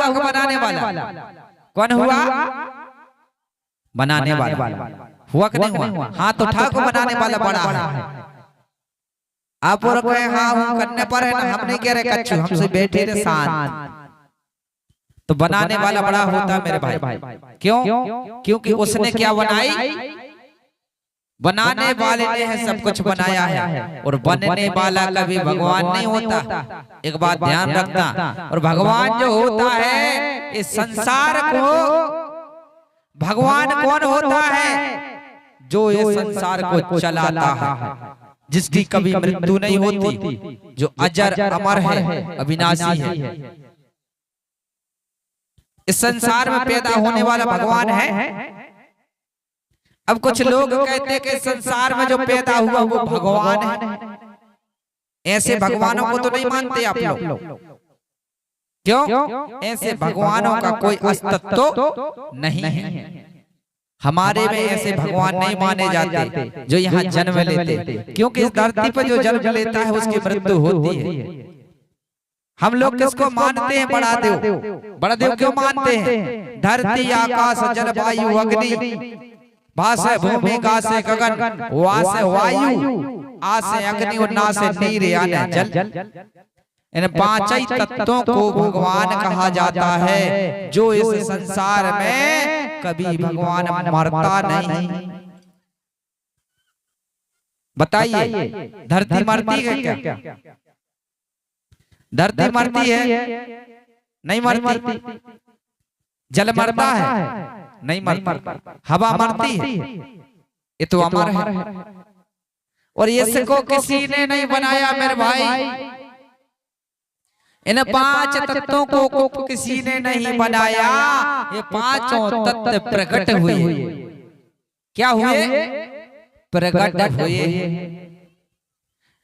हुआ बनाने वाला? कौन हुआ? बनाने वाला हुआ कि नहीं हुआ? हाथ उठा को बनाने वाला बड़ा है। आप और कहे हाँ हूँ करने पर है ना, हम नहीं कह रहे कच्चू, हमसे बैठे थे शांत। तो बनाने वाला बड़ा होता है मेरे भाई। क्यों? क्योंकि उसने क्या बनाई? बनाने वाले ने है सब कुछ बनाया है, और बनने वाला कभी भगवान नहीं होता। एक बात ध्यान रखना। और भगवान जो होता है इस संसार को, भगवान कौन होता है? जो ये संसार को चलाता है, जिसकी कभी मृत्यु नहीं होती, जो अजर अमर है, अविनाशी है। इस संसार में पैदा होने वाला भगवान है। अब कुछ लोग कहते हैं कि संसार में जो पैदा हुआ वो भगवान है। ऐसे भगवानों को तो नहीं मानते आप लोग। क्यों? ऐसे भगवानों का कोई अस्तित्व नहीं है। हमारे में ऐसे भगवान नहीं माने जाते जो यहाँ जन्म लेते, क्योंकि इस धरती पर जो जन्म लेता है उसकी मृत्यु होती है। हम लोग किसको मानते हैं? बड़ा देव। बड़ा देव क्यों मानते हैं? धरती आकाश जल वायु अग्नि, भासे भूमि गासे गगन, वासे वायु, आसे अग्नि और नासे नीर यानी जल। इन पांच ही तत्वों को भगवान कहा जाता है। जो इस संसार में कभी भगवान मरता नहीं। बताइए, धरती मरती है क्या? धरती मरती है? नहीं मरती। जल मरता है? नहीं मरता। हवा मरती है? ये तो अमर है। और इसको किसी ने नहीं बनाया मेरे भाई। इन पांच तत्वों को किसी ने नहीं बनाया। ये पांचों तत्व प्रकट हुए। क्या हुए? प्रकट हुए।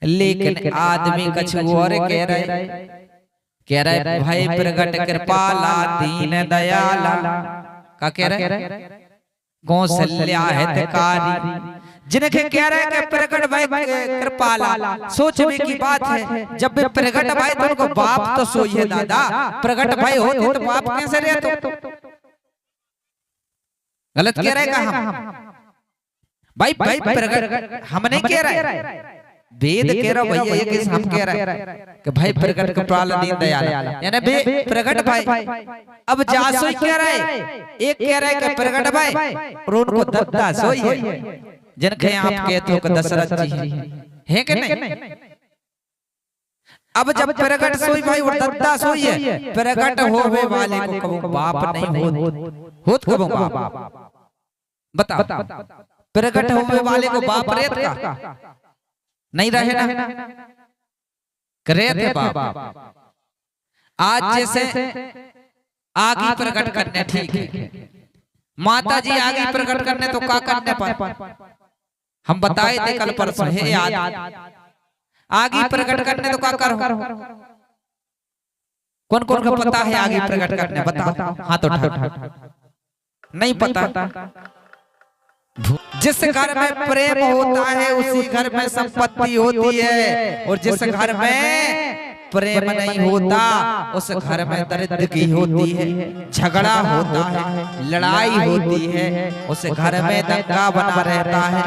लेकिन आदमी कुछ और कह रहे भाई प्रकट कृपाला दीन दयाला। क्या कह रहे? कौशल्या हितकारी। जिनके कह रहे कि प्रकट भाई कृपाला, सोचने की बात है। जब भी प्रकट भाई तो उनको बाप तो सोई है दादा। प्रकट भाई होते तो बाप कैसे रहते? गलत कह रहे हम भाई। भाई प्रकट हम नहीं कह रहे, वेद कह रहा भैया। ये किस हम कह रहे हैं कि भाई प्रकट कृपाला दीन दयाला, यानी बे प्रकट भाई। अब जासोई कह रहे, एक कह रहे कि प्रकट भाई और उनको दत्ता सोई है। जिनके आप कहते हो कि दशरथ जी है कि नहीं? अब जब प्रकट सोई भाई और दत्ता सोई है, प्रकट होवे वाले को कबो बाप नहीं होत कबो बाप। बता, प्रकट होवे वाले को बाप रेत का नहीं रहे ना? करे थे बाप। आज जैसे आगे प्रकट करने, ठीक है, माता जी आगे प्रकट करने तो क्या करने पर हम बताए थे कल परसों है याद। आगे प्रकट करने तो क्या करो? कौन कौन को पता है आगे प्रकट करने? बताओ, हाथ उठा। नहीं पता। जिस घर में प्रेम होता है उसी घर में संपत्ति होती है, और जिस घर में प्रेम नहीं होता उस घर में दरिद्री होती है, झगड़ा होता है, लड़ाई होती है, उस घर में दंगा बना रहता है।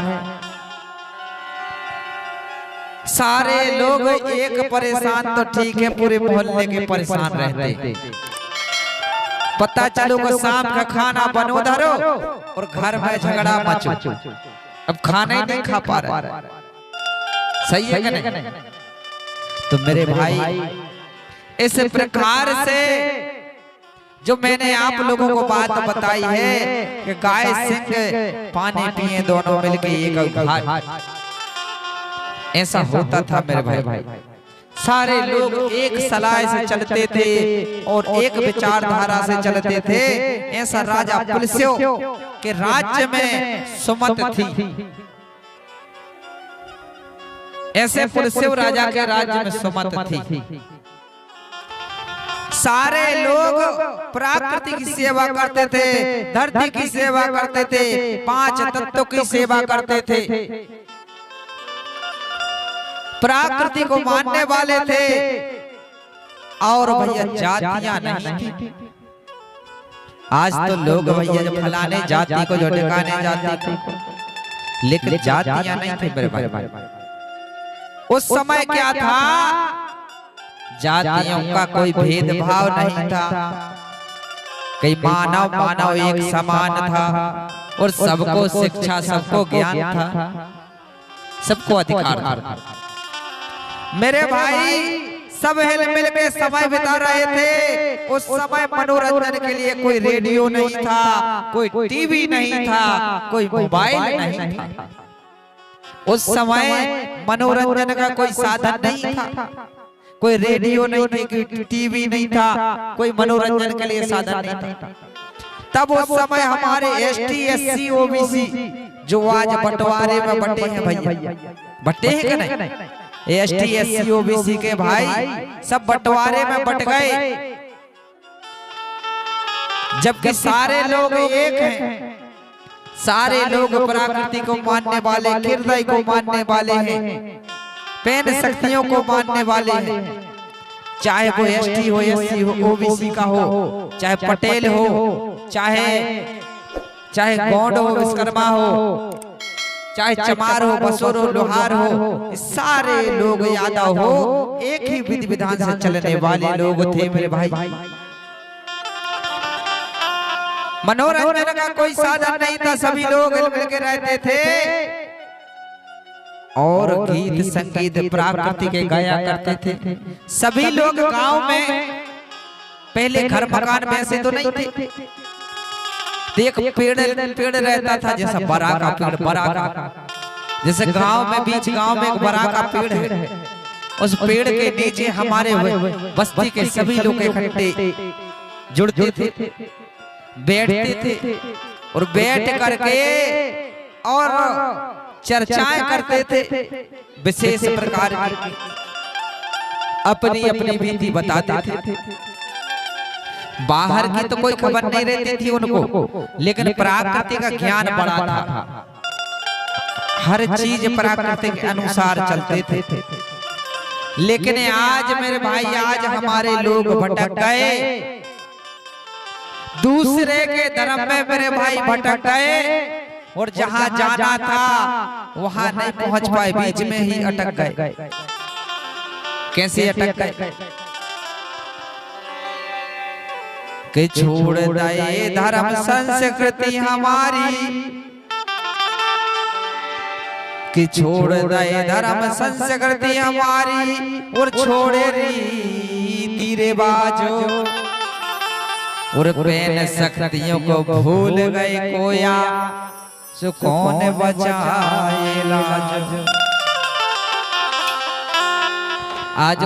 सारे लोग एक परेशान तो ठीक है, पूरे मोहल्ले के परेशान रहते। पता चलो कि शाम का खाना बनो धरो और घर में झगड़ा मचो। अब खाना ही नहीं खा पा रहा। सही है कि नहीं? तो मेरे भाई इस प्रकार से जो मैंने आप लोगों को बात बताई है कि गाय सिंह पानी पिए दोनों मिलके एक घाट, ऐसा होता था मेरे भाई। सारे लोग एक सलाह से चलते थे और एक विचारधारा से चलते थे। ऐसा राजा पुलस्त्य के राज्य में सुमत थी। ऐसे पुलस्त्य राजा के राज्य में सुमत थी। सारे लोग प्रकृति की सेवा करते थे, धरती की सेवा करते थे, पांच तत्वों की सेवा करते थे, प्रकृति को मानने वाले थे। और भैया जातियां नहीं थी। आज तो लोग भैया जो फलाने जाति को जो टिकाने जाति को, लेकिन जातियां नहीं थे मेरे भाई। उस समय क्या था, जातियों का कोई भेदभाव नहीं था, कई मानव मानव एक समान था और सबको शिक्षा, सबको ज्ञान था, सबको अधिकार था। मेरे भाई सब हिल मिल के समय बिता रहे थे। उस समय मनोरंजन के लिए कोई रेडियो नहीं था, कोई टीवी नहीं था, कोई मोबाइल नहीं था। उस समय मनोरंजन का कोई साधन नहीं था, कोई रेडियो नहीं थी, टीवी नहीं था, कोई मनोरंजन के लिए साधन नहीं था। तब उस समय हमारे एसटी, एससी, ओबीसी जो आज बंटवारे में बटे हैं भैया, बटे हैं कि नहीं? एसटी, एससी, ओबीसी के भाई सब बंटवारे में बट गए, जबकि सारे लोग एक हैं। सारे लोग प्रकृति को मानने वाले, हृदय को मानने वाले हैं, पेन शक्तियों को मानने वाले हैं। चाहे वो एसटी हो, एससी हो, ओबीसी का हो, चाहे पटेल हो, चाहे गौंड हो, विश्वकर्मा हो, चाहे चमार हो, बसोर हो, लोहार हो, सारे लोग यादव हो, एक ही विधि विधान से चलने वाले लोग थे मेरे भाई। मनोरंजन का कोई साधन नहीं था, सभी लोग मिल के रहते थे और गीत संगीत प्रकृति के गाया करते थे। सभी लोग गांव में पहले घर मकान में ऐसे तो नहीं थे, एक पेड़ रहता था, जैसा बरा का पेड़, बरा का, जैसे गांव में बीच गांव में एक बरा का पेड़ है, उस पेड़ के नीचे हमारे बस्ती के सभी लोग इकट्ठे जुड़ते थे, बैठते थे और बैठ करके और चर्चाएं करते थे विशेष प्रकार की, अपनी अपनी विधि बताते थे। बाहर की तो कोई खबर नहीं रहती थी उनको, लेकिन प्रकृति का ज्ञान बड़ा था, हर चीज प्रकृति के अनुसार चलते थे। लेकिन आज मेरे भाई, आज हमारे लोग भटक गए, दूसरे के धर्म में मेरे भाई भटक गए, और जहां जाना था वहां नहीं पहुंच पाए, बीच में ही अटक गए। कैसे अटक गए? कि छोड़ दे धर्म संस्कृति हमारी, कि छोड़ दे धर्म संस्कृति हमारी, और छोड़े रीति रिवाजो, और पेन शक्तियों को भूल गए कोया, सो कौन बचाए लाज। आज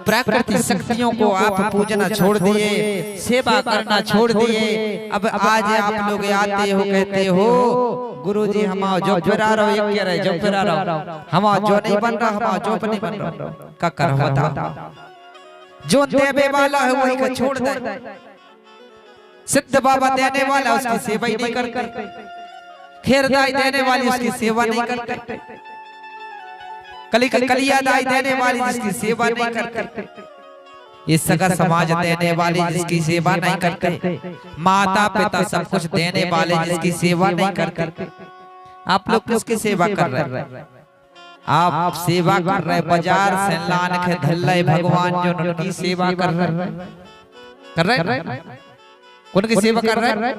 प्रकृति शक्तियों को आप पूजना छोड़ दिए, सेवा करना छोड़ दिए। अब आज आप लोग आते हो, कहते हो गुरुजी हम जो फिरा रहो, एक कह रहे जो फिरा रहो, हम जो नहीं बन रहा, हम जो नहीं बन रहा, का कर होता जो देवे वाला है वही को छोड़ दे। सिद्ध बाबा देने वाला उसकी सेवा ही नहीं करते, खैरदाई देने वाली उसकी सेवा नहीं करते, कलियादाई देने वाली जिसकी सेवा नहीं करते, ये सगा समाज देने वाली जिसकी सेवा नहीं करते, माता पिता सब कुछ देने वाले जिसकी सेवा नहीं करते। आप लोग किसकी सेवा कर रहे हैं? आप सेवा कर रहे बाजार से लान के धल्ले भगवान जो उनकी सेवा कर रहे, उनकी सेवा कर रहे,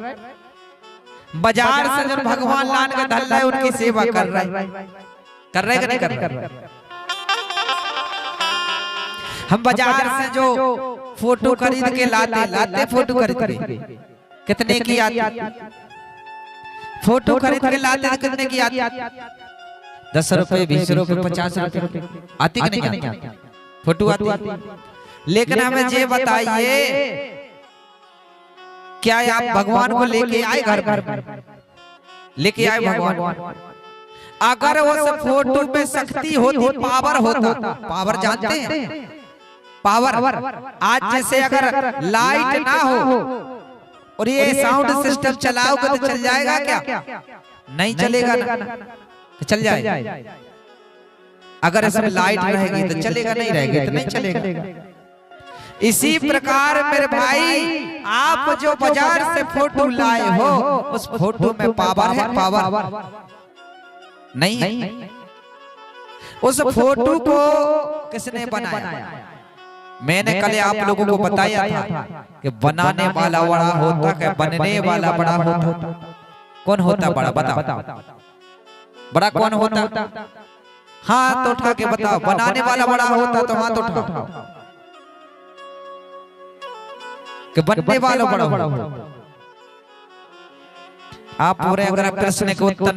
बाजार से जो भगवान लान के धल्ला है उनकी सेवा कर रहे कि नहीं कर रहे? हम बाजार से जो फोटो खरीद के लाते फोटो खरीद के कितने की आती? फोटो खरीद के लाते कितने की आती? 10 रुपए, 20 रुपए, 50 रुपए आती कि नहीं आती? फोटो आती। लेकिन हमें ये बताइए, क्या आप भगवान को लेके आए घर पर? लेके आए भगवान? अगर वो फोटो पे शक्ति होती, पावर होता, पावर जानते हैं पावर, आज जैसे अगर लाइट ना हो और ये साउंड सिस्टम चलाओगे तो चल जाएगा क्या? नहीं चलेगा ना, चल जाएगा। अगर इसमें लाइट रहेगी तो चलेगा, नहीं रहेगी तो नहीं चलेगा। इसी प्रकार मेरे भाई आप जो बाजार से फोटो लाए हो उस फोटो में पावर है, पावर नहीं। उस फोटो को किसने बनाया? मैंने कल आप लोगों को बताया था कि बनाने वाला बड़ा होता है, बनने वाला बड़ा होता। कौन होता बड़ा? बताओ बड़ा कौन होता? हाथ उठा के बताओ। बनाने वाला बड़ा होता तो हाथ उठाओ कि बनने वाला बड़ा होता। आप पूरे अगर प्रश्न के उत्तर